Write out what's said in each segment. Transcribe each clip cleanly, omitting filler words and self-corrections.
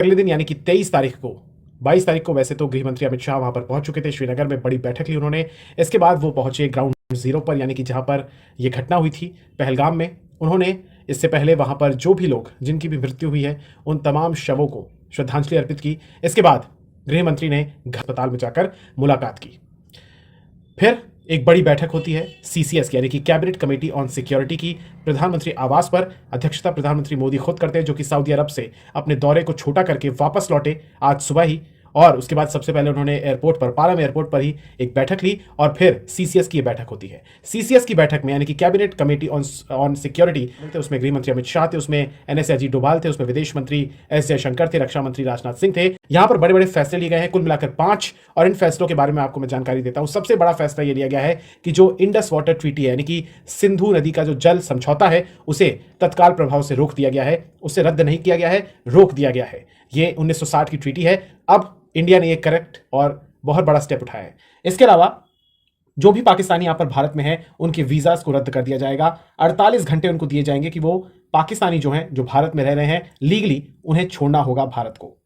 अगले दिन यानी कि 22 तारीख को वैसे तो गृह मंत्री अमित शाह वहां पर पहुंच चुके थे। श्रीनगर में बड़ी बैठक ली उन्होंने। इसके बाद वो पहुंचे ग्राउंड जीरो पर, यानी कि जहां पर यह घटना हुई थी पहलगाम में। उन्होंने इससे पहले वहां पर जो भी लोग जिनकी भी मृत्यु हुई है उन तमाम शवों को श्रद्धांजलि अर्पित की। इसके बाद गृह मंत्री ने अस्पताल में जाकर मुलाकात की। फिर एक बड़ी बैठक होती है सीसीएस की, यानी कि कैबिनेट कमेटी ऑन सिक्योरिटी की, प्रधानमंत्री आवास पर। अध्यक्षता प्रधानमंत्री मोदी खुद करते हैं, जो कि सऊदी अरब से अपने दौरे को छोटा करके वापस लौटे आज सुबह ही। और उसके बाद सबसे पहले उन्होंने एयरपोर्ट पर, पालम एयरपोर्ट पर ही एक बैठक ली और फिर सीसीएस की बैठक होती है। सीसीएस की बैठक में यानी कि कैबिनेट कमेटी ऑन सिक्योरिटी, उसमें गृह मंत्री अमित शाह थे, उसमें एनएस अजीत डोभाल थे, उसमें विदेश मंत्री एस जयशंकर थे, रक्षा मंत्री राजनाथ सिंह थे। यहां पर बड़े बड़े फैसले लिए गए हैं, कुल मिलाकर 5। और इन फैसलों के बारे में आपको मैं जानकारी देता हूं। सबसे बड़ा फैसला यह लिया गया है कि जो इंडस वाटर ट्रीटी है, यानी कि सिंधु नदी का जो जल समझौता है, उसे तत्काल प्रभाव से रोक दिया गया है, उसे रद्द नहीं किया गया है, रोक दिया गया है। यह 1960 की ट्रीटी है। अब इंडिया ने एक करेक्ट और बहुत बड़ा स्टेप उठाया है। इसके अलावा जो भी पाकिस्तानी यहां पर भारत में हैं, उनके वीजास को रद्द कर दिया जाएगा। 48 घंटे उनको दिए जाएंगे कि वो पाकिस्तानी जो हैं, जो भारत में रह रहे हैं लीगली, उन्हें छोड़ना होगा भारत को।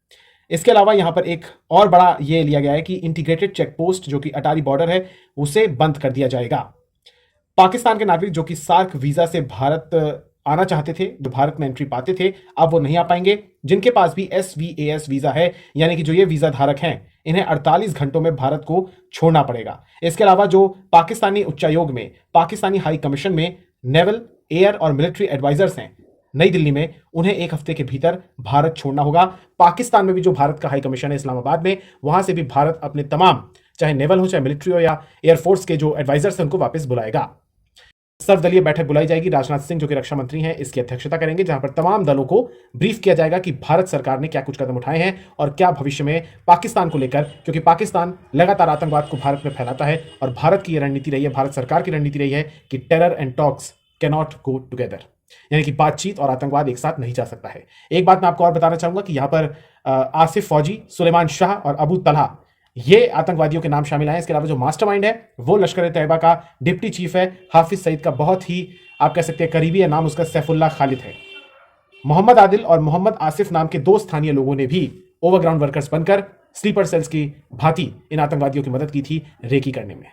इसके अलावा यहां पर एक और बड़ा ये लिया गया है कि इंटीग्रेटेड चेक पोस्ट जो कि अटारी बॉर्डर है, उसे बंद कर दिया जाएगा। पाकिस्तान के नागरिक जो कि सार्क वीजा से भारत आना चाहते थे, जो भारत में एंट्री पाते थे, अब वो नहीं आ पाएंगे। जिनके पास भी SVAS वीजा है, यानी कि जो ये वीजा धारक हैं, इन्हें 48 घंटों में भारत को छोड़ना पड़ेगा। इसके अलावा जो पाकिस्तानी उच्चायोग में, पाकिस्तानी हाई कमीशन में नेवल, एयर और मिलिट्री एडवाइजर्स हैं नई दिल्ली में, उन्हें 1 हफ्ते के भीतर भारत छोड़ना होगा। पाकिस्तान में भी जो भारत का हाई कमीशन है इस्लामाबाद में, वहां से भी भारत अपने तमाम, चाहे नेवल हो, चाहे मिलिट्री हो या एयरफोर्स के जो एडवाइजर्स हैं, उनको वापस बुलाएगा। सर्वदलीय बैठक बुलाई जाएगी। राजनाथ सिंह जो कि रक्षा मंत्री हैं, इसकी अध्यक्षता करेंगे, जहां पर तमाम दलों को ब्रीफ किया जाएगा कि भारत सरकार ने क्या कुछ कदम उठाए हैं और क्या भविष्य में पाकिस्तान को लेकर, क्योंकि पाकिस्तान लगातार आतंकवाद को भारत में फैलाता है और भारत की यह रणनीति रही है, भारत सरकार की रणनीति रही है कि terror and talks cannot go together, यानी कि बातचीत और आतंकवाद एक साथ नहीं जा सकता है। एक बात मैं आपको और बताना चाहूंगा कि यहां पर आसिफ फौजी, सुलेमान शाह और अबू तलहा, ये आतंकवादियों के नाम शामिल हैं। इसके अलावा जो मास्टरमाइंड है वो लश्कर ए तैयबा का डिप्टी चीफ है हाफिज सईद का, बहुत ही आप कह सकते हैं करीबी है, नाम उसका सैफुल्लाह खालिद है। मोहम्मद आदिल और मोहम्मद आसिफ नाम के 2 स्थानीय लोगों ने भी ओवरग्राउंड वर्कर्स बनकर स्लीपर सेल्स की भांति इन आतंकवादियों की मदद की थी रेकी करने में।